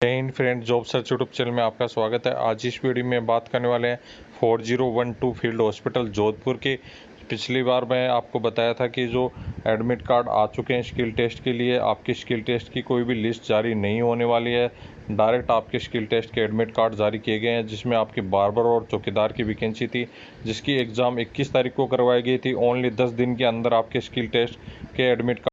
जय Hind friend, job search YouTube channel में आपका स्वागत है। आज इस वीडियो में बात करने वाले हैं 4012 फील्ड हॉस्पिटल जोधपुर की। पिछली बार मैं आपको बताया था कि जो एडमिट कार्ड आ चुके हैं स्किल टेस्ट के लिए, आपकी स्किल टेस्ट की कोई भी लिस्ट जारी नहीं होने वाली है। डायरेक्ट आपके स्किल टेस्ट के एडमिट कार्ड जारी किए गए हैं, जिसमें आपकी बार्बर और चौकीदार की वैकेंसी थी, जिसकी एग्ज़ाम 21 तारीख को करवाई गई थी। ओनली 10 दिन के अंदर आपके स्किल टेस्ट के एडमिट कार्ड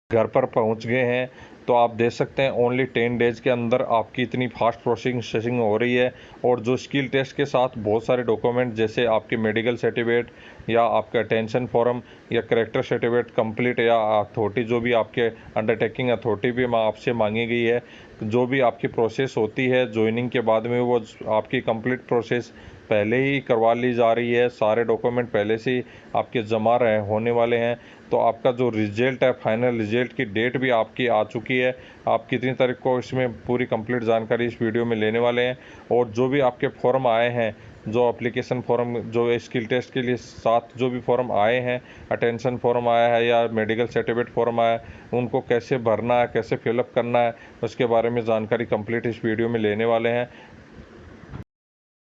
घर पर पहुंच गए हैं। तो आप देख सकते हैं ओनली 10 डेज के अंदर आपकी इतनी फास्ट प्रोसेसिंग हो रही है। और जो स्किल टेस्ट के साथ बहुत सारे डॉक्यूमेंट जैसे आपके मेडिकल सर्टिफिकेट या आपका अटेंशन फॉर्म या करेक्टर सर्टिफिकेट कंप्लीट या अथॉरिटी जो भी आपके अंडरटेकिंग अथॉरिटी भी आपसे मांगी गई है, जो भी आपकी प्रोसेस होती है ज्वाइनिंग के बाद में, वो आपकी कंप्लीट प्रोसेस पहले ही करवा ली जा रही है। सारे डॉक्यूमेंट पहले से ही आपके जमा रहे होने वाले हैं। तो आपका जो रिजल्ट है, फाइनल रिजल्ट की डेट भी आपकी आ चुकी है। आप कितनी तारीख को, इसमें पूरी कंप्लीट जानकारी इस वीडियो में लेने वाले हैं। और जो भी आपके फॉर्म आए हैं, जो एप्लीकेशन फॉर्म, जो स्किल टेस्ट के लिए 7 जो भी फॉर्म आए हैं, अटेंशन फॉर्म आया है या मेडिकल सर्टिफिकेट फॉर्म आया है, उनको कैसे भरना है, कैसे फिलअप करना है, उसके बारे में जानकारी कंप्लीट इस वीडियो में लेने वाले हैं।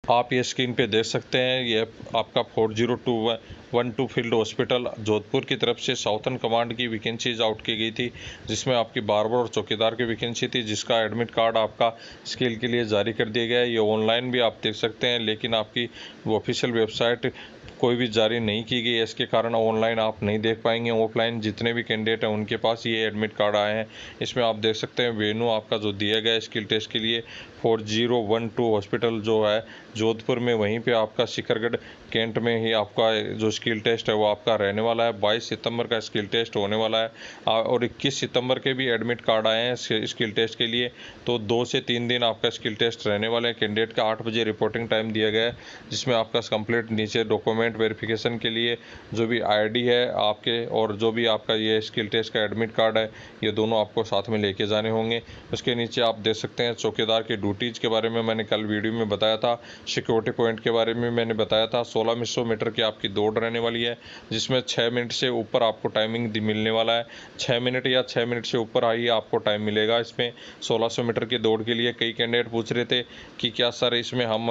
आप ये स्क्रीन पे देख सकते हैं, ये आपका 4012 फील्ड हॉस्पिटल जोधपुर की तरफ से साउथर्न कमांड की वैकेंसीज आउट की गई थी, जिसमें आपकी बार्बर और चौकीदार की वैकेंसी थी, जिसका एडमिट कार्ड आपका स्किल के लिए जारी कर दिया गया है। ये ऑनलाइन भी आप देख सकते हैं, लेकिन आपकी वो ऑफिशियल वेबसाइट कोई भी जारी नहीं की गई है, इसके कारण ऑनलाइन आप नहीं देख पाएंगे। ऑफलाइन जितने भी कैंडिडेट हैं उनके पास ये एडमिट कार्ड आए हैं। इसमें आप देख सकते हैं वेन्यू आपका जो दिया गया है स्किल टेस्ट के लिए 4012 हॉस्पिटल जो है जोधपुर में, वहीं पे आपका शिखरगढ़ कैंट में ही आपका जो स्किल टेस्ट है वो आपका रहने वाला है। 22 सितंबर का स्किल टेस्ट होने वाला है। और 21 सितंबर के भी एडमिट कार्ड आए हैं स्किल टेस्ट के लिए। तो 2 से 3 दिन आपका स्किल टेस्ट रहने वाले हैं। कैंडिडेट का 8 बजे रिपोर्टिंग टाइम दिया गया है, जिसमें आपका कंप्लीट नीचे डॉक्यूमेंट वेरिफिकेशन के लिए जो भी आईडी है आपके और जो भी आपका ये स्किल टेस्ट का एडमिट कार्ड है, ये दोनों आपको साथ में लेके जाने होंगे। उसके नीचे आप देख सकते हैं चौकीदार की ड्यूटीज़ के बारे में मैंने कल वीडियो में बताया था। सिक्योरिटी पॉइंट के बारे में मैंने बताया था। 1600 मीटर की आपकी दौड़ रहने वाली है, जिसमें 6 मिनट से ऊपर आपको टाइमिंग मिलने वाला है। 6 मिनट या 6 मिनट से ऊपर आई आपको टाइम मिलेगा इसमें 1600 मीटर की दौड़ के लिए। कई कैंडिडेट पूछ रहे थे कि क्या सर इसमें हम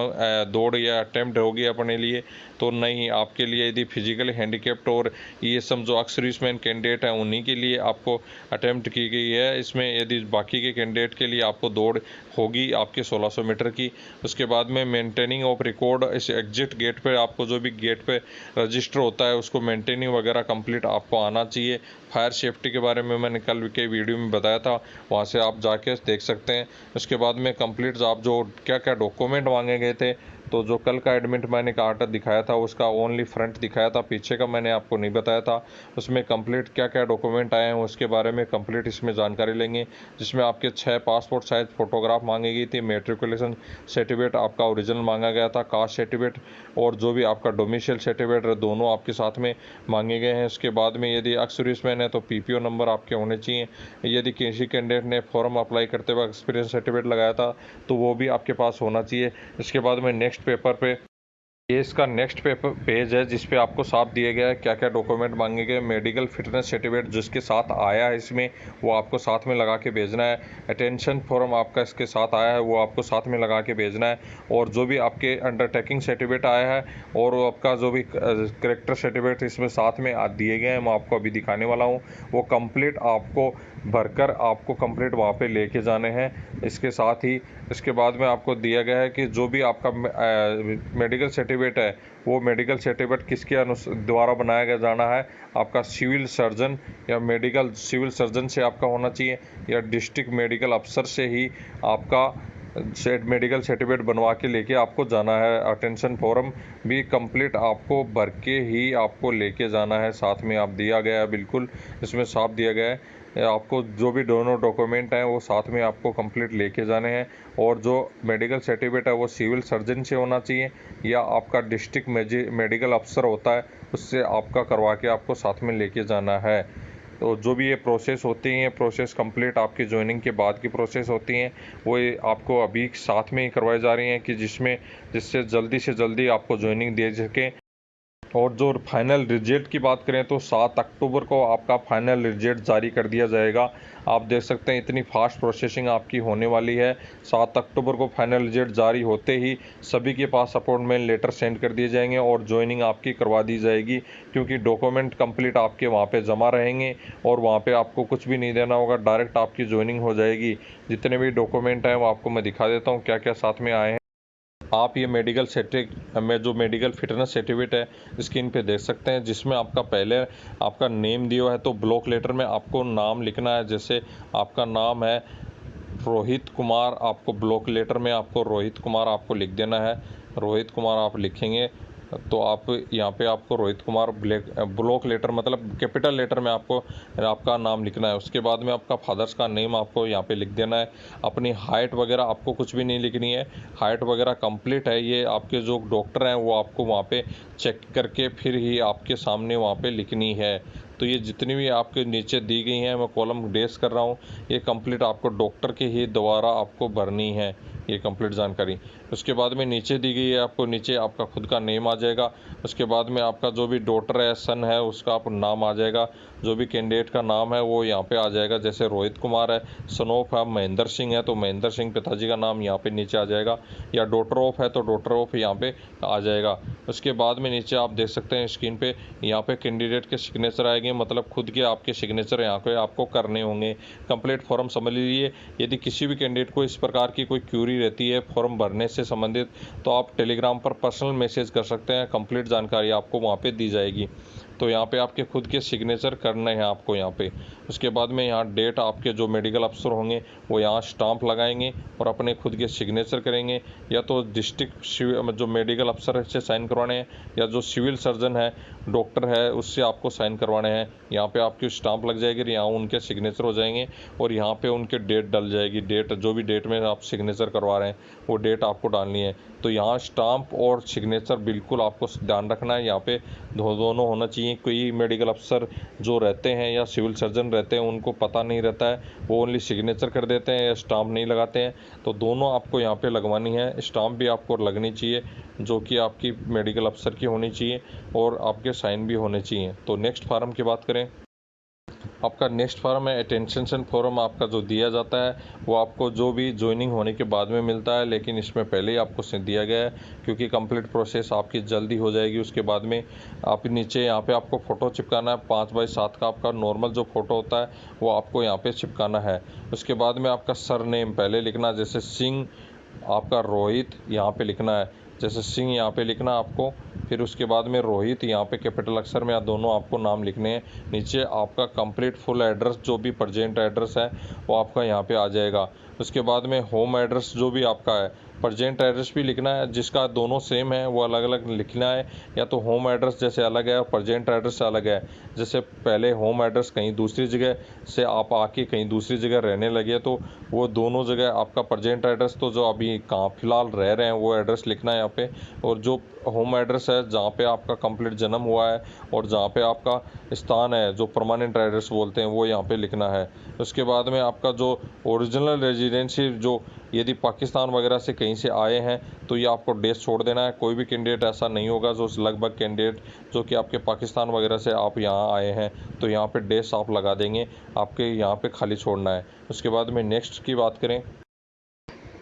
दौड़ या अटैम्प्ट होगी अपने लिए, तो नहीं, आपके लिए यदि फिजिकली हैंडीकेप्ट और ये सब जो एक्स-सर्विसमैन कैंडिडेट हैं उन्हीं के लिए आपको अटैम्प्ट की गई है। इसमें यदि बाकी के कैंडिडेट के लिए आपको दौड़ होगी आपके 1600 मीटर की। उसके बाद में मेंटेनिंग ऑफ रिकॉर्ड, इस एग्जिट गेट पे आपको जो भी गेट पे रजिस्टर होता है उसको मेंटेनिंग वगैरह कंप्लीट आपको आना चाहिए। फायर सेफ्टी के बारे में मैंने कल के वीडियो में बताया था, वहाँ से आप जाके देख सकते हैं। उसके बाद में कंप्लीट आप जो क्या क्या डॉक्यूमेंट मांगे गए थे, तो जो कल का एडमिट मैंने कार्ड दिखाया था उसका ओनली फ्रंट दिखाया था, पीछे का मैंने आपको नहीं बताया था। उसमें कंप्लीट क्या क्या डॉक्यूमेंट आए हैं उसके बारे में कंप्लीट इसमें जानकारी लेंगे, जिसमें आपके 6 पासपोर्ट साइज फ़ोटोग्राफ मांगी गई थी, मेट्रिकुलेशन सर्टिफिकेट आपका ओरिजिनल मांगा गया था, कास्ट सर्टिफिकेट और जो भी आपका डोमिसाइल सर्टिफिकेट दोनों आपके साथ में मांगे गए हैं। उसके बाद में यदि एक्स सर्विसमैन है तो पीपीओ नंबर आपके होने चाहिए। यदि किसी कैंडिडेट ने फॉर्म अप्लाई करते वक्त एक्सपीरियंस सर्टिफिकेट लगाया था तो वो भी आपके पास होना चाहिए। इसके बाद में नेक्स्ट पेपर पे ये इसका नेक्स्ट पेपर पेज है, जिस पे आपको साफ दिया गया है क्या क्या डॉक्यूमेंट मांगे गए। मेडिकल फिटनेस सर्टिफिकेट जिसके साथ आया है इसमें, वो आपको साथ में लगा के भेजना है। अटेंशन फॉर्म आपका इसके साथ आया है, वो आपको साथ में लगा के भेजना है। और जो भी आपके अंडरटेकिंग सर्टिफिकेट आया है और वो आपका जो भी करेक्टर सर्टिफिकेट इसमें साथ में दिए गए हैं, मैं आपको अभी दिखाने वाला हूँ, वो कंप्लीट आपको भरकर आपको कंप्लीट वहाँ पे लेके जाने हैं। इसके साथ ही इसके बाद में आपको दिया गया है कि जो भी आपका मेडिकल सर्टिफिकेट है, वो मेडिकल सर्टिफिकेट किसके द्वारा बनाया गया जाना है। आपका सिविल सर्जन या मेडिकल सिविल सर्जन से आपका होना चाहिए, या डिस्ट्रिक्ट मेडिकल अफसर से ही आपका मेडिकल सर्टिफिकेट बनवा के लेके आपको जाना है। अटेंशन फॉर्म भी कंप्लीट आपको भर के ही आपको लेके जाना है, साथ में आप दिया गया है, बिल्कुल इसमें साफ दिया गया है। आपको जो भी दोनों डॉक्यूमेंट हैं वो साथ में आपको कंप्लीट लेके जाने हैं। और जो मेडिकल सर्टिफिकेट है वो सिविल सर्जन से होना चाहिए, या आपका डिस्ट्रिक्ट मेडिकल अफसर होता है उससे आपका करवा के आपको साथ में लेके जाना है। तो जो भी ये प्रोसेस होती हैं, प्रोसेस कंप्लीट आपकी ज्वाइनिंग के बाद की प्रोसेस होती हैं, वो आपको अभी साथ में ही करवाई जा रही हैं कि जिससे जल्दी से जल्दी आपको ज्वाइनिंग दे सकें। और जो फाइनल रिजल्ट की बात करें तो 7 अक्टूबर को आपका फाइनल रिजल्ट जारी कर दिया जाएगा। आप देख सकते हैं इतनी फास्ट प्रोसेसिंग आपकी होने वाली है। 7 अक्टूबर को फाइनल रिजल्ट जारी होते ही सभी के पास अपॉइंटमेंट लेटर सेंड कर दिए जाएंगे और ज्वाइनिंग आपकी करवा दी जाएगी, क्योंकि डॉक्यूमेंट कंप्लीट आपके वहाँ पे जमा रहेंगे और वहाँ पे आपको कुछ भी नहीं देना होगा, डायरेक्ट आपकी ज्वाइनिंग हो जाएगी। जितने भी डॉक्यूमेंट हैं वो आपको मैं दिखा देता हूँ क्या क्या साथ में आए हैं। आप ये मेडिकल सर्टिफिकेट में जो मेडिकल फिटनेस सर्टिफिकेट है स्क्रीन पे देख सकते हैं, जिसमें आपका पहले आपका नेम दिया हुआ है, तो ब्लॉक लेटर में आपको नाम लिखना है। जैसे आपका नाम है रोहित कुमार, आपको ब्लॉक लेटर में आपको रोहित कुमार आपको लिख देना है। रोहित कुमार आप लिखेंगे तो आप यहाँ पे आपको रोहित कुमार ब्लॉक लेटर मतलब कैपिटल लेटर में आपको आपका नाम लिखना है। उसके बाद में आपका फादर्स का नेम आपको यहाँ पे लिख देना है। अपनी हाइट वगैरह आपको कुछ भी नहीं लिखनी है, हाइट वगैरह कंप्लीट है, ये आपके जो डॉक्टर हैं वो आपको वहाँ पे चेक करके फिर ही आपके सामने वहाँ पे लिखनी है। तो ये जितनी भी आपके नीचे दी गई हैं मैं कॉलम डेस कर रहा हूँ, ये कंप्लीट आपको डॉक्टर के ही द्वारा आपको भरनी है ये कंप्लीट जानकारी। उसके बाद में नीचे दी गई है आपको, नीचे आपका खुद का नेम आ जाएगा। उसके बाद में आपका जो भी डॉटर है सन है उसका आप नाम आ जाएगा, जो भी कैंडिडेट का नाम है वो यहाँ पे आ जाएगा। जैसे रोहित कुमार है, सन ऑफ है महेंद्र सिंह है तो महेंद्र सिंह पिताजी का नाम यहाँ पे नीचे आ जाएगा, या डॉटर ऑफ है तो डॉटर ऑफ यहाँ पे आ जाएगा। उसके बाद में नीचे आप देख सकते हैं स्क्रीन पे यहाँ पे कैंडिडेट के सिग्नेचर आएंगे, मतलब खुद के आपके सिग्नेचर यहाँ पे आपको करने होंगे। कंप्लीट फॉर्म समझ लीजिए। यदि किसी भी कैंडिडेट को इस प्रकार की कोई क्यूरी रहती है फॉर्म भरने से संबंधित तो आप टेलीग्राम पर पर्सनल मैसेज कर सकते हैं, कंप्लीट जानकारी आपको वहाँ पे दी जाएगी। तो यहाँ पे आपके खुद के सिग्नेचर करने हैं आपको यहाँ पे। उसके बाद में यहाँ डेट आपके जो मेडिकल अफसर होंगे वो यहाँ स्टांप लगाएंगे और अपने खुद के सिग्नेचर करेंगे, या तो डिस्ट्रिक्ट जो मेडिकल अफसर से साइन करवाने हैं या जो सिविल सर्जन है डॉक्टर है उससे आपको साइन करवाने हैं। यहाँ पे आपकी स्टांप लग जाएगी, यहाँ उनके सिग्नेचर हो जाएंगे और यहाँ पे उनके डेट डल जाएगी। डेट जो भी डेट में आप सिग्नेचर करवा रहे हैं वो डेट आपको डालनी है। तो यहाँ स्टांप और सिग्नेचर बिल्कुल आपको ध्यान रखना है, यहाँ पे दोनों होना चाहिए। कोई मेडिकल अफसर जो रहते हैं या सिविल सर्जन रहते हैं उनको पता नहीं रहता है, वो ओनली सिग्नेचर कर देते हैं या स्टांप नहीं लगाते हैं। तो दोनों आपको यहाँ पे लगवानी है, स्टांप भी आपको लगनी चाहिए जो कि आपकी मेडिकल अफसर की होनी चाहिए और आपके साइन भी होने चाहिए। तो नेक्स्ट फार्म की बात करें, आपका नेक्स्ट फॉर्म है अटेंशन फॉर्म। आपका जो दिया जाता है वो आपको जो भी ज्वाइनिंग होने के बाद में मिलता है, लेकिन इसमें पहले ही आपको दिया गया है क्योंकि कंप्लीट प्रोसेस आपकी जल्दी हो जाएगी। उसके बाद में आप नीचे यहाँ पे आपको फ़ोटो चिपकाना है, 5x7 का आपका नॉर्मल जो फ़ोटो होता है वो आपको यहाँ पे चिपकाना है। उसके बाद में आपका सर नेम पहले लिखना, जैसे सिंह आपका रोहित यहाँ पे लिखना है, जैसे सिंह यहाँ पे लिखना आपको। फिर उसके बाद में रोहित यहाँ पे कैपिटल अक्षर में या दोनों आपको नाम लिखने हैं। नीचे आपका कंप्लीट फुल एड्रेस जो भी प्रेजेंट एड्रेस है वो आपका यहाँ पे आ जाएगा। उसके बाद में होम एड्रेस जो भी आपका है, प्रेजेंट एड्रेस भी लिखना है, जिसका दोनों सेम है वो अलग अलग लिखना है, या तो होम एड्रेस जैसे अलग है और प्रेजेंट एड्रेस अलग है। जैसे पहले होम एड्रेस कहीं दूसरी जगह से आप आके कहीं दूसरी जगह रहने लगे तो वो दोनों जगह आपका प्रेजेंट एड्रेस तो जो अभी कहाँ फ़िलहाल रह रहे हैं वो एड्रेस लिखना है यहाँ पे, और जो होम एड्रेस है जहाँ पे आपका कंप्लीट जन्म हुआ है और जहाँ पे आपका स्थान है जो परमानेंट एड्रेस बोलते हैं वो यहाँ पे लिखना है। उसके बाद में आपका जो ओरिजिनल रेजिडेंसी जो यदि पाकिस्तान वगैरह से कहीं से आए हैं तो ये आपको देश छोड़ देना है। कोई भी कैंडिडेट ऐसा नहीं होगा जो लगभग कैंडिडेट जो कि आपके पाकिस्तान वगैरह से आप यहाँ आए हैं तो यहाँ पे देश आप लगा देंगे, आपके यहाँ पे खाली छोड़ना है। उसके बाद में नेक्स्ट की बात करें,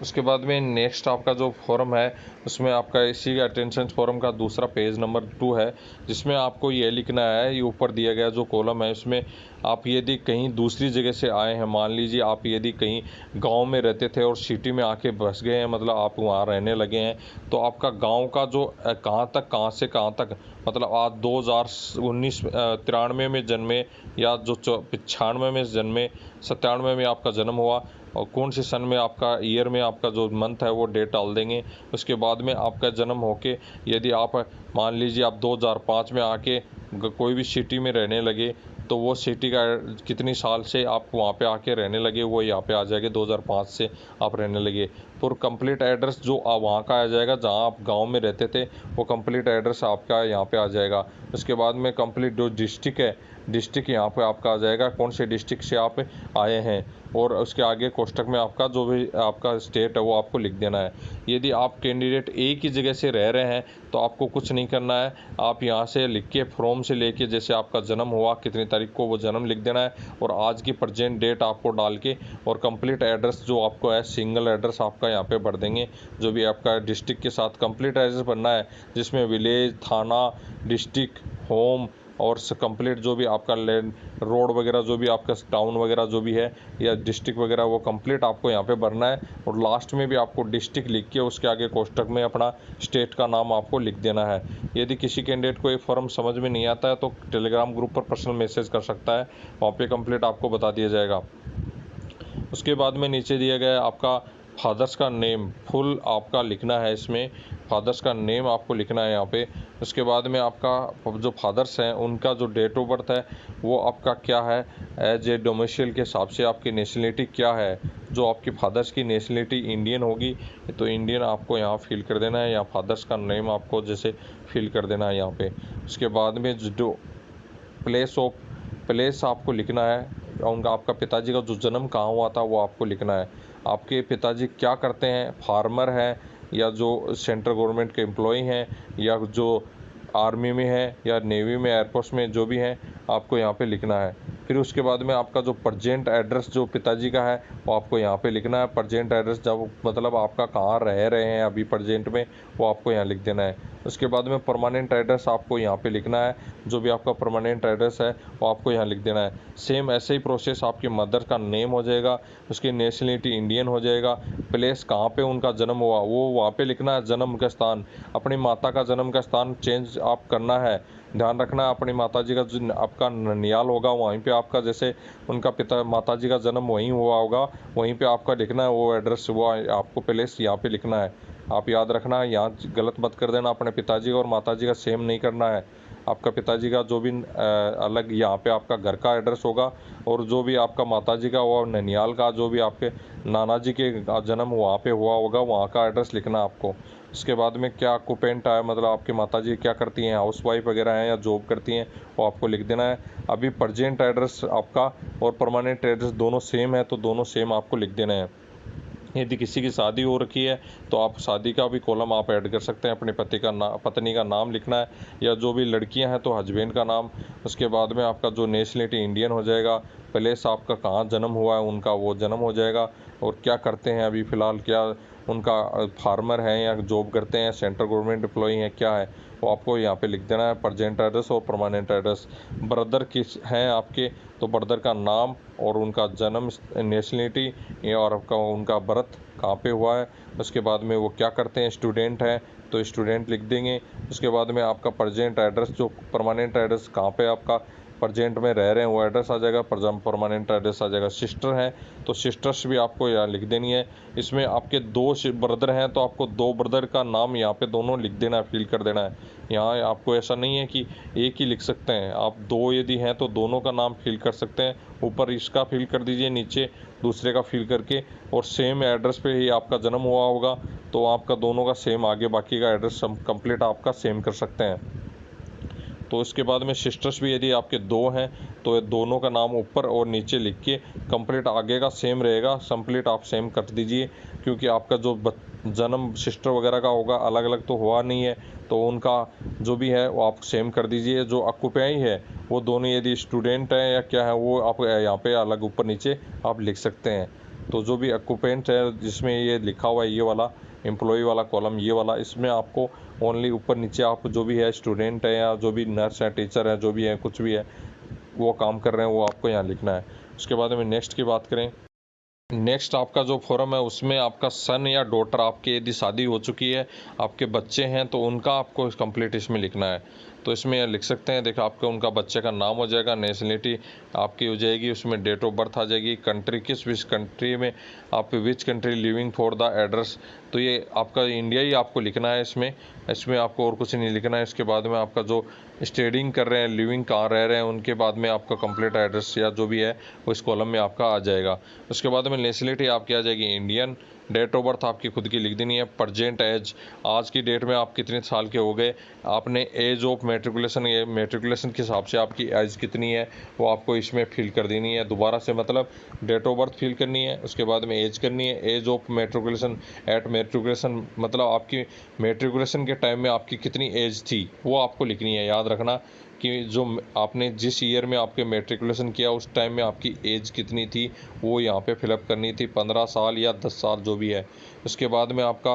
उसके बाद में नेक्स्ट आपका जो फॉर्म है उसमें आपका इसी अटेंशन फॉर्म का दूसरा पेज नंबर 2 है, जिसमें आपको ये लिखना है, ये ऊपर दिया गया जो कॉलम है इसमें आप यदि कहीं दूसरी जगह से आए हैं, मान लीजिए आप यदि कहीं गांव में रहते थे और सिटी में आके बस गए हैं, मतलब आप वहाँ रहने लगे हैं, तो आपका गांव का जो कहाँ से कहाँ तक, मतलब आप 2019 93 में जन्मे या जो 95 में जन्मे, 97 में आपका जन्म हुआ और कौन से सन में आपका ईयर में आपका जो मंथ है वो डेट डाल देंगे। उसके बाद में आपका जन्म होके यदि आप मान लीजिए आप 2005 में आके कोई भी सिटी में रहने लगे तो वो सिटी का कितनी साल से आप वहाँ पे आके रहने लगे वो यहाँ पे आ जाएगा, 2005 से आप रहने लगे। पूरा कंप्लीट एड्रेस जो वहाँ का आ जाएगा जहाँ आप गांव में रहते थे वो कंप्लीट एड्रेस आपका यहाँ पे आ जाएगा। उसके बाद में कंप्लीट जो डिस्ट्रिक्ट है, डिस्ट्रिक्ट यहाँ पे आपका आ जाएगा, कौन से डिस्ट्रिक्ट से आप आए हैं। और उसके आगे कोष्टक में आपका जो भी आपका स्टेट है वो आपको लिख देना है। यदि आप कैंडिडेट एक ही जगह से रह रहे हैं तो आपको कुछ नहीं करना है, आप यहाँ से लिख के फॉर्म से लेके जैसे आपका जन्म हुआ कितनी तारीख को वो जन्म लिख देना है और आज की प्रेजेंट डेट आपको डाल के और कंप्लीट एड्रेस जो आपको है सिंगल एड्रेस आपका यहाँ पे भर देंगे। जो भी आपका डिस्ट्रिक्ट के साथ कंप्लीट एड्रेस भरना है जिसमें विलेज, थाना, डिस्ट्रिक्ट, होम और कंप्लीट जो भी आपका लैंड, रोड वगैरह जो भी आपका टाउन वगैरह जो भी है या डिस्ट्रिक्ट वगैरह वो कंप्लीट आपको यहाँ पे भरना है। और लास्ट में भी आपको डिस्ट्रिक्ट लिख के उसके आगे कोष्टक में अपना स्टेट का नाम आपको लिख देना है। यदि किसी कैंडिडेट को ये फॉर्म समझ में नहीं आता है तो टेलीग्राम ग्रुप पर पर्सनल मैसेज कर सकता है, वहाँ पे कंप्लीट आपको बता दिया जाएगा। उसके बाद में नीचे दिया गया आपका फादर्स का नेम फुल आपका लिखना है, इसमें फादर्स का नेम आपको लिखना है यहाँ पे। उसके बाद में आपका जो फादर्स हैं उनका जो डेट ऑफ बर्थ है वो आपका क्या है, एज ए डोमिसाइल के हिसाब से आपकी नेशनलिटी क्या है। जो आपकी फादर्स की नेशनलिटी इंडियन होगी तो इंडियन आपको यहाँ फिल कर देना है, या फादर्स का नेम आपको जैसे फिल कर देना है यहाँ पे। उसके बाद में जो प्लेस आपको लिखना है, उनका आपका पिताजी का जो जन्म कहाँ हुआ था वो आपको लिखना है। आपके पिताजी क्या करते हैं, फार्मर हैं या जो सेंट्रल गवर्नमेंट के एम्प्लॉय हैं या जो आर्मी में है या नेवी में, एयरफोर्स में, जो भी हैं आपको यहाँ पे लिखना है। फिर उसके बाद में आपका जो प्रजेंट एड्रेस जो पिताजी का है वो आपको यहाँ पे लिखना है। प्रजेंट एड्रेस जब मतलब आपका कहाँ रह रहे हैं अभी प्रजेंट में वो आपको यहाँ लिख देना है। उसके बाद में परमानेंट एड्रेस आपको यहाँ पे लिखना है, जो भी आपका परमानेंट एड्रेस है वो आपको यहाँ लिख देना है। सेम ऐसे ही प्रोसेस आपकी मदर का नेम हो जाएगा, उसकी नेशनलिटी इंडियन हो जाएगा, प्लेस कहाँ पे उनका जन्म हुआ वो वहाँ पे लिखना है, जन्म का स्थान। अपनी माता का जन्म का स्थान चेंज आप करना है, ध्यान रखना है। अपनी माताजी का जो आपका ननियाल होगा वहीं पे आपका जैसे उनका माताजी का जन्म वहीं हुआ होगा वहीं पे आपका लिखना है वो एड्रेस, वो आपको प्लेस यहाँ पे लिखना है। आप याद रखना है, यहाँ गलत मत कर देना, अपने पिताजी का और माताजी का सेम नहीं करना है। आपका पिताजी का जो भी अलग यहाँ पे आपका घर का एड्रेस होगा और जो भी आपका माताजी का हुआ ननियाल का जो भी आपके नाना जी के जन्म वहाँ पे हुआ होगा वहाँ का एड्रेस लिखना आपको। उसके बाद में क्या ऑक्यूपेंट है, मतलब आपकी माताजी क्या करती हैं, हाउसवाइफ वगैरह हैं या जॉब करती हैं, वो आपको लिख देना है। अभी प्रजेंट एड्रेस आपका और परमानेंट एड्रेस दोनों सेम है तो दोनों सेम आपको लिख देना है। यदि किसी की शादी हो रखी है तो आप शादी का भी कॉलम आप ऐड कर सकते हैं, अपने पत्नी का नाम लिखना है, या जो भी लड़कियां हैं तो हस्बैंड का नाम। उसके बाद में आपका जो नेशनलिटी इंडियन हो जाएगा, प्लेस आपका कहाँ जन्म हुआ है उनका वो जन्म हो जाएगा, और क्या करते हैं अभी फ़िलहाल, क्या उनका फार्मर है या जॉब करते हैं, सेंट्रल गवर्नमेंट एम्प्लॉई हैं क्या है, वो आपको यहाँ पे लिख देना है, प्रजेंट एड्रेस और परमानेंट एड्रेस। ब्रदर किस हैं आपके तो ब्रदर का नाम और उनका जन्म, नेशनलिटी और आपका उनका बर्थ कहाँ पे हुआ है। उसके बाद में वो क्या करते हैं, स्टूडेंट हैं तो स्टूडेंट लिख देंगे। उसके बाद में आपका प्रजेंट एड्रेस जो परमानेंट एड्रेस कहाँ पे आपका प्रजेंट में रह रहे हैं वो एड्रेस आ जाएगा, परमानेंट एड्रेस आ जाएगा। सिस्टर हैं तो सिस्टर्स भी आपको यहाँ लिख देनी है। इसमें आपके दो ब्रदर हैं तो आपको दो ब्रदर का नाम यहाँ पे दोनों लिख देना है, फिल कर देना है। यहाँ आपको ऐसा नहीं है कि एक ही लिख सकते हैं, आप दो यदि हैं तो दोनों का नाम फिल कर सकते हैं। ऊपर इसका फिल कर दीजिए, नीचे दूसरे का फिल करके, और सेम एड्रेस पे ही आपका जन्म हुआ होगा तो आपका दोनों का सेम, आगे बाकी का एड्रेस कंप्लीट आपका सेम कर सकते हैं। तो इसके बाद में सिस्टर्स भी यदि आपके दो हैं तो दोनों का नाम ऊपर और नीचे लिख के कंप्लीट आगे का सेम रहेगा, कंप्लीट आप सेम कर दीजिए, क्योंकि आपका जो जन्म सिस्टर वगैरह का होगा अलग अलग तो हुआ नहीं है, तो उनका जो भी है वो आप सेम कर दीजिए। जो ऑक्यूपाई है वो दोनों यदि स्टूडेंट हैं या क्या है वो आप यहाँ पे अलग ऊपर नीचे आप लिख सकते हैं। तो जो भी ऑक्यूपेंट है जिसमें ये लिखा हुआ है ये वाला एम्प्लॉय वाला कॉलम ये वाला, इसमें आपको ओनली ऊपर नीचे आप जो भी है स्टूडेंट है या जो भी नर्स है, टीचर है, जो भी है, कुछ भी है वो काम कर रहे हैं वो आपको यहाँ लिखना है। उसके बाद में नेक्स्ट की बात करें, नेक्स्ट आपका जो फॉर्म है उसमें आपका सन या डॉटर, आपके यदि शादी हो चुकी है, आपके बच्चे हैं तो उनका आपको कंप्लीट इसमें लिखना है। तो इसमें लिख सकते हैं, देखो आपका उनका बच्चे का नाम हो जाएगा, नेशनलिटी आपकी हो जाएगी, उसमें डेट ऑफ बर्थ आ जाएगी, कंट्री विच कंट्री में आप which country living for the address, तो ये आपका इंडिया ही आपको लिखना है इसमें आपको और कुछ नहीं लिखना है। इसके बाद में आपका जो स्टडिंग कर रहे हैं, लिविंग कहाँ रह रहे हैं, उनके बाद में आपका कंप्लीट एड्रेस या जो भी है वो इस कॉलम में आपका आ जाएगा। उसके बाद में नेशनलिटी आपकी आ जाएगी इंडियन, डेट ऑफ बर्थ आपकी खुद की लिख देनी है। प्रेजेंट एज, आज की डेट में आप कितने साल के हो गए। आपने एज ऑफ मेट्रिकुलेशन, ये मेट्रिकुलेशन के हिसाब से आपकी एज कितनी है वो आपको इसमें फिल कर देनी है दोबारा से, मतलब डेट ऑफ बर्थ फिल करनी है, उसके बाद में एज करनी है, age of matriculation at matriculation, मतलब आपकी मेट्रिकुलेशन के टाइम में आपकी कितनी एज थी वो आपको लिखनी है। याद रखना कि जो आपने जिस ईयर में आपके मेट्रिकुलेशन किया उस टाइम में आपकी एज कितनी थी वो यहाँ पे फिलअप करनी थी, 15 साल या 10 साल जो भी है। उसके बाद में आपका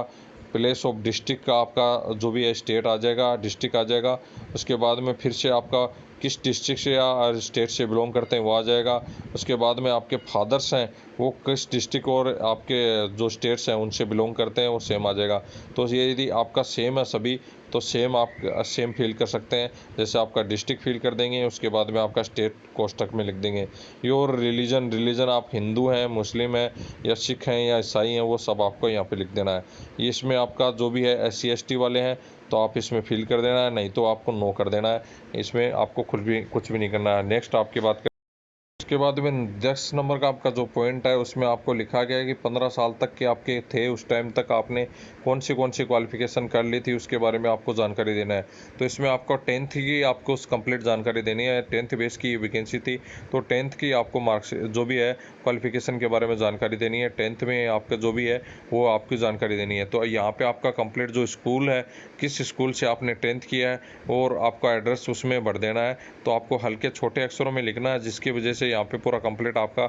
प्लेस ऑफ डिस्ट्रिक्ट का आपका जो भी है स्टेट आ जाएगा, डिस्ट्रिक्ट आ जाएगा। उसके बाद में फिर से आपका किस डिस्ट्रिक्ट से या स्टेट से बिलोंग करते हैं वो आ जाएगा। उसके बाद में आपके फादर्स हैं वो किस डिस्ट्रिक्ट और आपके जो स्टेट्स हैं उनसे बिलोंग करते हैं वो सेम आ जाएगा। तो ये यदि आपका सेम है सभी तो सेम आप सेम फिल कर सकते हैं। जैसे आपका डिस्ट्रिक्ट फिल कर देंगे, उसके बाद में आपका स्टेट कोष्टक में लिख देंगे। योर रिलीजन, रिलीजन आप हिंदू हैं, मुस्लिम हैं या सिख हैं या ईसाई हैं वो सब आपको यहाँ पे लिख देना है। इसमें आपका जो भी है SC ST वाले हैं तो आप इसमें फिल कर देना है, नहीं तो आपको नो कर देना है। इसमें आपको कुछ भी नहीं करना है। नेक्स्ट आपकी बात करें, उसके बाद में 10 नंबर का आपका जो पॉइंट है उसमें आपको लिखा गया है कि 15 साल तक के आपके थे उस टाइम तक आपने कौन सी क्वालिफिकेशन कर ली थी उसके बारे में आपको जानकारी देना है। तो इसमें आपको 10th की आपको कंप्लीट जानकारी देनी है। 10th बेस की वैकेंसी थी तो 10th की आपको मार्क्स जो भी है क्वालिफिकेशन के बारे में जानकारी देनी है। 10th में आपका जो भी है वो आपकी जानकारी देनी है। तो यहाँ पे आपका कंप्लीट जो स्कूल है, किस स्कूल से आपने 10th किया है और आपका एड्रेस उसमें भर देना है। तो आपको हल्के छोटे अक्षरों में लिखना है जिसकी वजह से यहाँ पे पूरा कंप्लीट आपका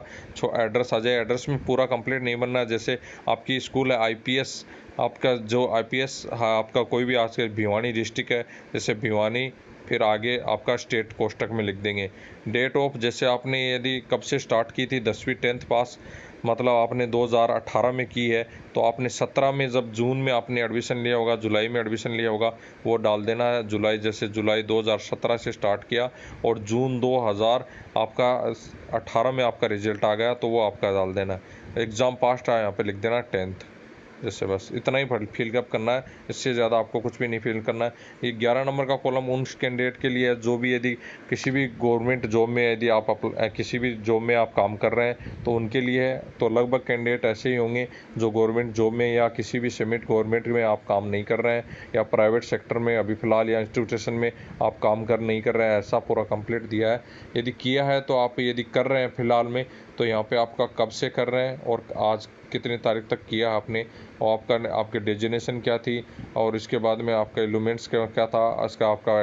एड्रेस आ जाए। एड्रेस में पूरा कंप्लीट नहीं बनना है। जैसे आपकी स्कूल है IPS, आपका जो IPS आपका कोई भी आज के भिवानी डिस्ट्रिक्ट है जैसे भिवानी, फिर आगे आपका स्टेट कोष्टक में लिख देंगे। डेट ऑफ, जैसे आपने यदि कब से स्टार्ट की थी 10वीं 10th पास, मतलब आपने 2018 में की है तो आपने 17 में जब जून में आपने एडमिशन लिया होगा, जुलाई में एडमिशन लिया होगा वो डाल देना है। जुलाई, जैसे जुलाई 2017 से स्टार्ट किया और जून 2000 आपका 18 में आपका रिजल्ट आ गया तो वो आपका डाल देना है। एग्ज़ाम पास था यहाँ पे लिख देना 10th। जैसे बस इतना ही फिलअप करना है, इससे ज़्यादा आपको कुछ भी नहीं फिल करना है। ये 11 नंबर का कॉलम उन कैंडिडेट के लिए है जो भी यदि किसी भी गवर्नमेंट जॉब में यदि आप किसी भी जॉब में आप काम कर रहे हैं तो उनके लिए है। तो लगभग कैंडिडेट ऐसे ही होंगे जो गवर्नमेंट जॉब में या किसी भी सेमिट गवर्नमेंट में आप काम नहीं कर रहे हैं या प्राइवेट सेक्टर में अभी फ़िलहाल या इंस्टीट्यूशन में आप काम नहीं कर रहे हैं, ऐसा पूरा कंप्लीट दिया है। यदि किया है तो आप यदि कर रहे हैं फ़िलहाल में तो यहाँ पे आपका कब से कर रहे हैं और आज कितनी तारीख तक किया आपने और आपके डेजिग्नेशन क्या थी और इसके बाद में आपका एलिमेंट्स क्या था, इसका आपका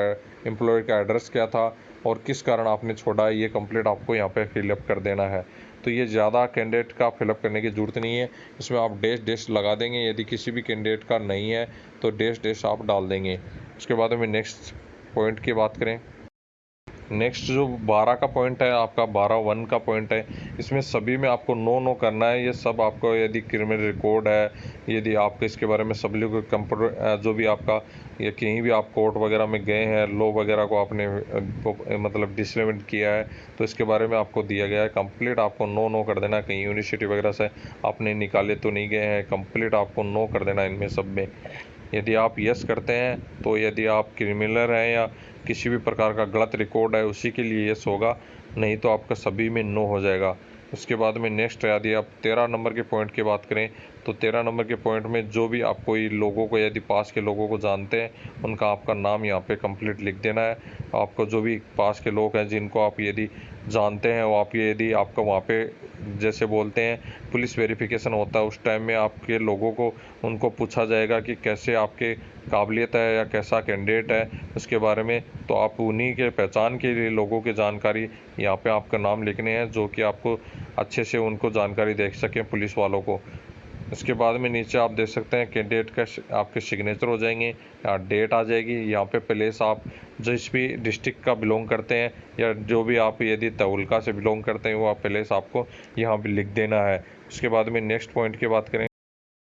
एम्प्लॉय का एड्रेस क्या था और किस कारण आपने छोड़ा है, ये कंप्लीट आपको यहाँ पे फिलअप कर देना है। तो ये ज़्यादा कैंडिडेट का फिलअप करने की ज़रूरत नहीं है। इसमें आप डैश लगा देंगे। यदि किसी भी कैंडिडेट का नहीं है तो डैश आप डाल देंगे। उसके बाद में नेक्स्ट पॉइंट की बात करें, नेक्स्ट जो 12 का पॉइंट है आपका 12(1) का पॉइंट है, इसमें सभी में आपको नो करना है। ये सब आपको यदि क्रिमिनल रिकॉर्ड है, यदि आपके इसके बारे में सब लोग कंप्यूटर जो भी आपका या कहीं भी आप कोर्ट वगैरह में गए हैं, लॉ वगैरह को आपने मतलब डिसमेंट किया है तो इसके बारे में आपको दिया गया है। कंप्लीट आपको नो कर देना। कहीं यूनिवर्सिटी वगैरह से आपने निकाले तो नहीं गए हैं, कंप्लीट आपको नो कर देना इनमें सब में। यदि आप यस करते हैं तो यदि आप क्रिमिनल हैं या किसी भी प्रकार का गलत रिकॉर्ड है उसी के लिए यस होगा, नहीं तो आपका सभी में नो हो जाएगा। उसके बाद में नेक्स्ट यदि आप 13 नंबर के पॉइंट की बात करें तो 13 नंबर के पॉइंट में जो भी आप कोई लोगों को यदि पास के लोगों को जानते हैं उनका आपका नाम यहाँ पे कंप्लीट लिख देना है। आपको जो भी पास के लोग हैं जिनको आप यदि जानते हैं वो आप यदि आपका वहाँ पे जैसे बोलते हैं पुलिस वेरिफिकेशन होता है उस टाइम में आपके लोगों को उनको पूछा जाएगा कि कैसे आपके काबिलियत है या कैसा कैंडिडेट है उसके बारे में, तो आप उन्हीं के पहचान के लिए लोगों की जानकारी यहाँ पे आपका नाम लिखने हैं जो कि आपको अच्छे से उनको जानकारी दे सकें पुलिस वालों को। इसके बाद में नीचे आप देख सकते हैं कैंडिडेट का आपके सिग्नेचर हो जाएंगे या डेट आ जाएगी। यहाँ पे प्लेस आप जिस भी डिस्ट्रिक्ट का बिलोंग करते हैं या जो भी आप यदि तहलका से बिलोंग करते हैं वो आप प्लेस आपको यहाँ पे लिख देना है। उसके बाद में नेक्स्ट पॉइंट की बात करें,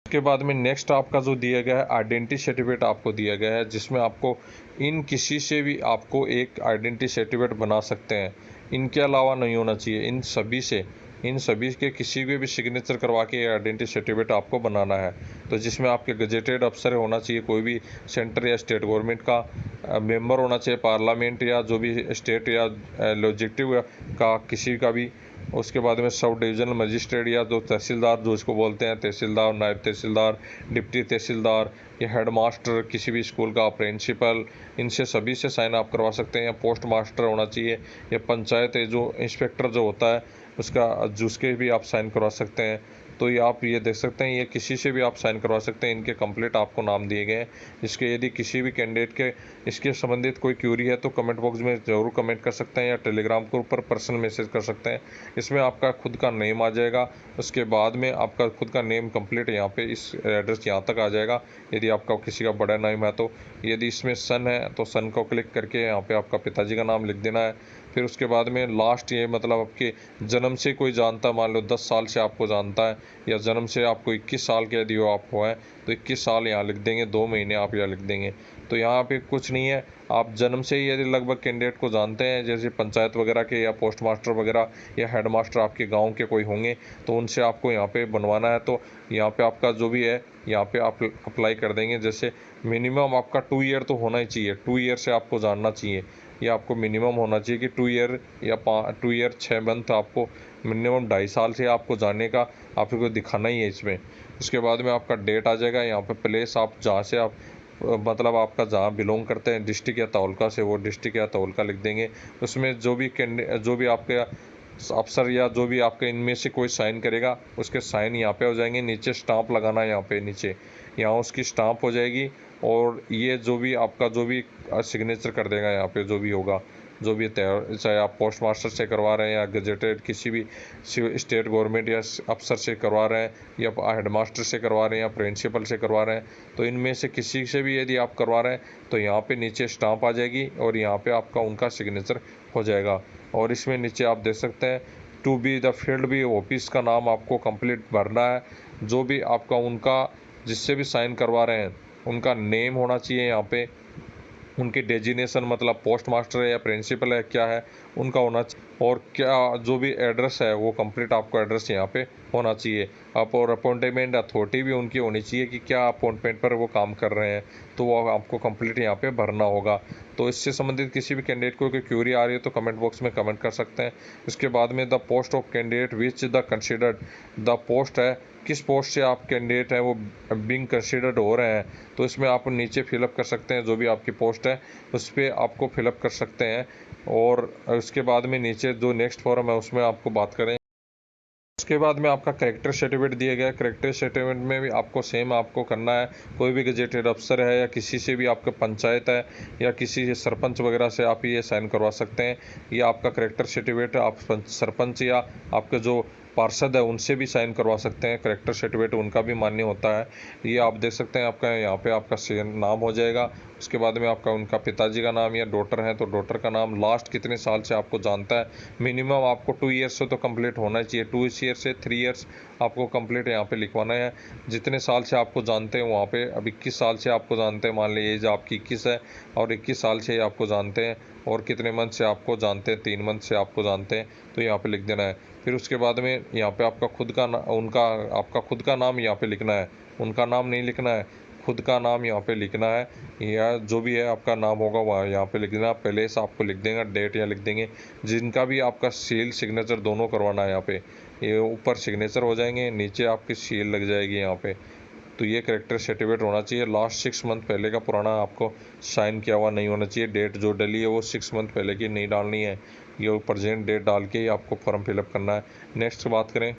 उसके बाद में नेक्स्ट आपका जो दिया गया है आइडेंटिटी सर्टिफिकेट आपको दिया गया है जिसमें आपको इन किसी से भी आपको एक आइडेंटिटी सर्टिफिकेट बना सकते हैं। इनके अलावा नहीं होना चाहिए, इन सभी के किसी के भी सिग्नेचर करवा के आइडेंटिटी सर्टिफिकेट आपको बनाना है। तो जिसमें आपके गजेटेड अफसर होना चाहिए, कोई भी सेंटर या स्टेट गवर्नमेंट का मेंबर होना चाहिए, पार्लियामेंट या जो भी स्टेट या लेजिस्लेटिव का किसी का भी उसके बाद में सब डिविजनल मजिस्ट्रेट या जो तहसीलदार जो इसको बोलते हैं, तहसीलदार, नायब तहसीलदार, डिप्टी तहसीलदार या हेड मास्टर किसी भी स्कूल का, प्रिंसिपल, इनसे सभी से साइन आप करवा सकते हैं। या पोस्ट मास्टर होना चाहिए, या पंचायत जो इंस्पेक्टर जो होता है उसका, जिसके भी आप साइन करवा सकते हैं। तो ये आप ये देख सकते हैं, ये किसी से भी आप साइन करवा सकते हैं। इनके कंप्लीट आपको नाम दिए गए हैं। इसके यदि किसी भी कैंडिडेट के इसके संबंधित कोई क्यूरी है तो कमेंट बॉक्स में ज़रूर कमेंट कर सकते हैं, या टेलीग्राम के ऊपर पर्सनल मैसेज कर सकते हैं। इसमें आपका खुद का नेम आ जाएगा, उसके बाद में आपका खुद का नेम कंप्लीट यहाँ पे इस एड्रेस यहाँ तक आ जाएगा। यदि आपका किसी का बड़ा नेम है तो, यदि इसमें सन है तो सन को क्लिक करके यहाँ पे आपका पिताजी का नाम लिख देना है। फिर उसके बाद में लास्ट, ये मतलब आपके जन्म से कोई जानता है, मान लो 10 साल से आपको जानता है, या जन्म से आपको 21 साल के यदि हो आप हो हैं तो 21 साल यहाँ लिख देंगे, 2 महीने आप यहाँ लिख देंगे। तो यहाँ पे कुछ नहीं है, आप जन्म से ही यदि लगभग कैंडिडेट को जानते हैं, जैसे पंचायत वगैरह के या पोस्ट मास्टर वगैरह या हेड मास्टर आपके गांव के कोई होंगे, तो उनसे आपको यहाँ पे बनवाना है। तो यहाँ पे आपका जो भी है यहाँ पे आप अप्लाई कर देंगे। जैसे मिनिमम आपका 2 ईयर तो होना ही चाहिए, 2 ईयर से आपको जानना चाहिए, या आपको मिनिमम होना चाहिए कि 2 ईयर या 2 ईयर 6 मंथ आपको मिनिमम 2.5 साल से आपको जानने का आपको दिखाना ही है इसमें। उसके बाद में आपका डेट आ जाएगा, यहाँ पे प्लेस आप जहाँ से आप मतलब आपका जहाँ बिलोंग करते हैं, डिस्ट्रिक्ट या तालुका से, वो डिस्ट्रिक्ट या तालुका लिख देंगे। उसमें जो भी आपके अफसर या जो भी आपके इनमें से कोई साइन करेगा उसके साइन यहाँ पे हो जाएंगे। नीचे स्टांप लगाना है, यहाँ पे नीचे यहाँ उसकी स्टांप हो जाएगी, और ये जो भी आपका जो भी सिग्नेचर कर देगा यहाँ पे जो भी होगा, जो भी तैयार, चाहे आप पोस्ट मास्टर से करवा रहे हैं या गजेटेड किसी भी स्टेट गवर्नमेंट या अफसर से करवा रहे हैं, या हेड मास्टर से करवा रहे हैं, या प्रिंसिपल से करवा रहे हैं, तो इनमें से किसी से भी यदि आप करवा रहे हैं तो यहाँ पे नीचे स्टांप आ जाएगी, और यहाँ पे आपका उनका सिग्नेचर हो जाएगा। और इसमें नीचे आप देख सकते हैं टू बी द फील्ड भी ऑफिस का नाम आपको कंप्लीट भरना है। जो भी आपका उनका जिससे भी साइन करवा रहे हैं उनका नेम होना चाहिए यहाँ पे, उनके डेजिनेशन मतलब पोस्ट मास्टर है या प्रिंसिपल है क्या है उनका होना चाहिए, और क्या जो भी एड्रेस है वो कंप्लीट आपको एड्रेस यहाँ पे होना चाहिए। आप और अपॉइंटमेंट अथॉरिटी भी उनकी होनी चाहिए कि क्या अपॉइंटमेंट पर वो काम कर रहे हैं, तो वो आपको कंप्लीट यहाँ पे भरना होगा। तो इससे संबंधित किसी भी कैंडिडेट को कोई क्यूरी आ रही है तो कमेंट बॉक्स में कमेंट कर सकते हैं। उसके बाद में the post of candidate which the considered, the post है किस पोस्ट से आप कैंडिडेट हैं वो बिंग कंसिडर्ड हो रहे हैं, तो इसमें आप नीचे फिलअप कर सकते हैं जो भी आपकी पोस्ट है उस पर आपको फिलअप कर सकते हैं। और उसके बाद में नीचे जो नेक्स्ट फॉर्म है उसमें आपको बात करें। उसके बाद में आपका करेक्टर सर्टिफिकेट दिया गया है। करेक्टर सर्टिफिकेट में भी आपको सेम आपको करना है, कोई भी गजेटेड अफसर है या किसी से भी आपका पंचायत है या किसी सरपंच वगैरह से आप ये साइन करवा सकते हैं। ये आपका करेक्टर सर्टिफिकेट आप सरपंच या आपके जो पार्षद है उनसे भी साइन करवा सकते हैं। करेक्टर सर्टिफिकेट उनका भी मान्य होता है। ये आप देख सकते हैं, आपका यहाँ पे आपका नाम हो जाएगा। उसके बाद में आपका उनका पिताजी का नाम, या डॉटर है तो डॉटर का नाम, लास्ट कितने साल से आपको जानता है, मिनिमम आपको 2 ईयर्स से तो कंप्लीट होना चाहिए, 2 ईयर्स से 3 ईयर्स आपको कंप्लीट यहाँ पे लिखवाना है। जितने साल से आपको जानते हैं वहाँ पे, अब 21 साल से आपको जानते हैं, मान लीजिए एज आपकी 21 है और 21 साल से आपको जानते हैं, और कितने मंथ से आपको जानते हैं, 3 मंथ से आपको जानते हैं, तो यहाँ पे लिख देना है। फिर उसके बाद में यहाँ पे आपका खुद का आपका खुद का नाम यहाँ पे लिखना है, उनका नाम नहीं लिखना है, खुद का नाम यहाँ पे लिखना है, या जो भी है आपका नाम होगा वहाँ यहाँ पे लिख देना। पहले से आपको लिख देंगे, डेट यहाँ लिख देंगे। जिनका भी आपका सील सिग्नेचर दोनों करवाना है यहाँ पे, ये ऊपर सिग्नेचर हो जाएंगे, नीचे आपकी सील लग जाएगी यहाँ पे। तो ये करेक्टर सर्टिफिकेट होना चाहिए। लास्ट 6 मंथ पहले का पुराना आपको साइन किया हुआ नहीं होना चाहिए। डेट जो डली है वो 6 मंथ पहले की नहीं डालनी है, ये प्रेजेंट डेट डाल के ही आपको फॉर्म फिलअप करना है। नेक्स्ट बात करें,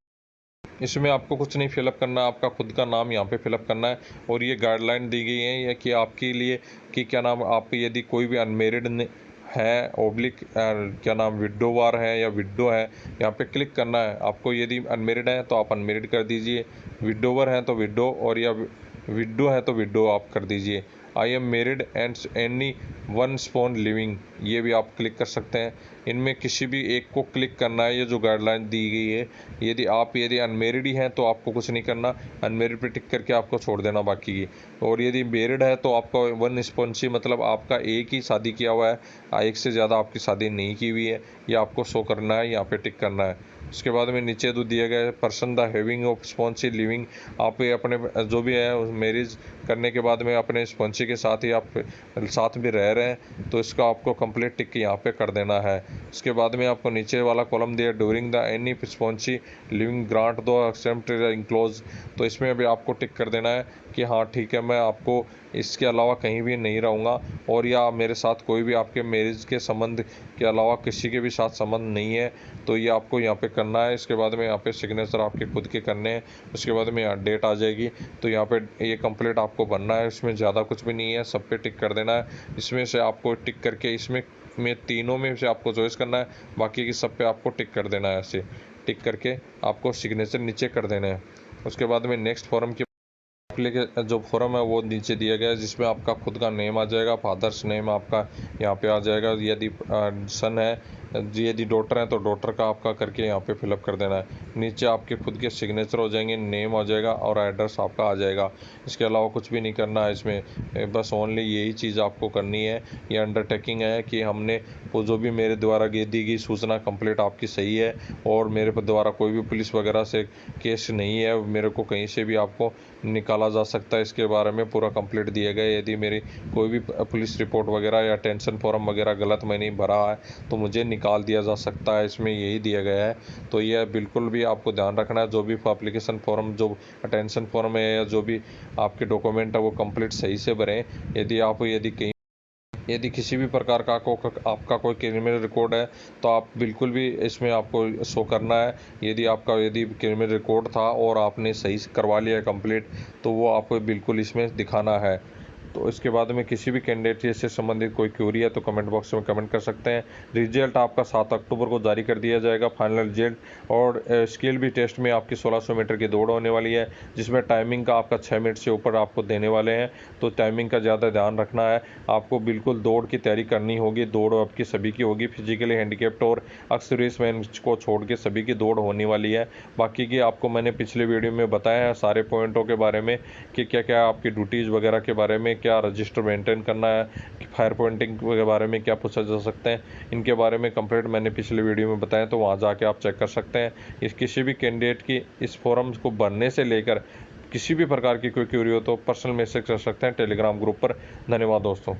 इसमें आपको कुछ नहीं फिलअप करना है, आपका खुद का नाम यहाँ पे फिलअप करना है। और ये गाइडलाइन दी गई है कि आपके लिए कि क्या नाम, आप यदि कोई भी अनमेरिड है ओब्लिक क्या नाम विडोवार है या विडो है, यहाँ पे क्लिक करना है आपको। यदि अनमेरिड है तो आप अनमेरिड कर दीजिए, विडोवर है तो विडो, और या विडो है तो विडो आप कर दीजिए। I am married and any one spoon living, ये भी आप क्लिक कर सकते हैं। इनमें किसी भी एक को क्लिक करना है, ये जो गाइडलाइन दी गई है। यदि अनमेरिड ही हैं तो आपको कुछ नहीं करना, अनमेरिड पे टिक करके आपको छोड़ देना बाकी की। और यदि मेरिड है तो आपका वन स्पॉन्सी मतलब आपका एक ही शादी किया हुआ है, एक से ज़्यादा आपकी शादी नहीं की हुई है, ये आपको शो करना है, यहाँ पे टिक करना है। उसके बाद में नीचे जो दिया गया है person the having of spouse living, आप ये अपने जो भी है मैरिज करने के बाद में अपने स्पॉन्सी के साथ ही आप साथ में रह रहे हैं, तो इसका आपको कंप्लीट टिक यहाँ पे कर देना है। इसके बाद में आपको नीचे वाला कॉलम दिया during the any spouse living grant दो एक्सेप्ट इंक्लोज, तो इसमें भी आपको टिक कर देना है कि हाँ ठीक है, मैं आपको इसके अलावा कहीं भी नहीं रहूँगा और या मेरे साथ कोई भी आपके मैरिज के संबंध के अलावा किसी के भी साथ संबंध नहीं है, तो ये आपको यहाँ पे करना है। इसके बाद में यहाँ पे सिग्नेचर आपके खुद के करने हैं। उसके बाद में यहाँ डेट आ जाएगी, तो यहाँ पे ये कंप्लीट आपको बनना है। इसमें ज़्यादा कुछ भी नहीं है, सब पे टिक कर देना है। इसमें से आपको टिक करके इसमें तीनों में से आपको चॉइस करना है, बाकी की सब पे आपको टिक कर देना है। ऐसे टिक करके आपको सिग्नेचर नीचे कर देना है। उसके बाद में नेक्स्ट फॉर्म की के जो फॉर्म है वो नीचे दिया गया है, जिसमें आपका खुद का नेम आ जाएगा, फादर्स नेम आपका यहाँ पे आ जाएगा। यदि सन है, यदि डॉटर है तो डॉटर का आपका करके यहाँ पे फिलअप कर देना है। नीचे आपके खुद के सिग्नेचर हो जाएंगे, नेम आ जाएगा और एड्रेस आपका आ जाएगा। इसके अलावा कुछ भी नहीं करना है इसमें, बस ओनली यही चीज़ आपको करनी है। ये अंडरटेकिंग है कि हमने वो जो भी मेरे द्वारा दी गई सूचना कंप्लीट आपकी सही है और मेरे द्वारा कोई भी पुलिस वगैरह से केस नहीं है, मेरे को कहीं से भी आपको निकाला जा सकता है। इसके बारे में पूरा कंप्लीट दिया गया है। यदि मेरी कोई भी पुलिस रिपोर्ट वगैरह या टेंशन फॉर्म वगैरह गलत मैंने भरा है तो मुझे निकाल दिया जा सकता है, इसमें यही दिया गया है। तो यह बिल्कुल भी आपको ध्यान रखना है, जो भी एप्लीकेशन फॉर्म, जो टेंशन फॉर्म है या जो भी आपके डॉक्यूमेंट है वो कंप्लीट सही से भरें। यदि किसी भी प्रकार का आपका कोई क्रिमिनल रिकॉर्ड है तो आप बिल्कुल भी इसमें आपको शो करना है। यदि क्रिमिनल रिकॉर्ड था और आपने सही से करवा लिया कंप्लीट, तो वो आपको बिल्कुल इसमें दिखाना है। तो इसके बाद में किसी भी कैंडिडेट से संबंधित कोई क्यूरी है तो कमेंट बॉक्स में कमेंट कर सकते हैं। रिजल्ट आपका 7 अक्टूबर को जारी कर दिया जाएगा, फाइनल रिजल्ट। और स्किल भी टेस्ट में आपकी 1600 मीटर की दौड़ होने वाली है, जिसमें टाइमिंग का आपका 6 मिनट से ऊपर आपको देने वाले हैं। तो टाइमिंग का ज़्यादा ध्यान रखना है, आपको बिल्कुल दौड़ की तैयारी करनी होगी। दौड़ आपकी सभी की होगी, फिजिकली हैंडीकैप्ड और एक्सर्विस मैन को छोड़ के सभी की दौड़ होने वाली है। बाकी की आपको मैंने पिछले वीडियो में बताया है सारे पॉइंटों के बारे में कि क्या क्या आपकी ड्यूटीज़ वगैरह के बारे में, क्या रजिस्टर मेंटेन करना है, फायर पॉइंटिंग के बारे में क्या पूछा जा सकते हैं, इनके बारे में कंप्लीट मैंने पिछले वीडियो में बताया, तो वहाँ जाके आप चेक कर सकते हैं। इस किसी भी कैंडिडेट की इस फॉर्म को भरने से लेकर किसी भी प्रकार की कोई क्यूरी हो तो पर्सनल मैसेज कर सकते हैं टेलीग्राम ग्रुप पर। धन्यवाद दोस्तों।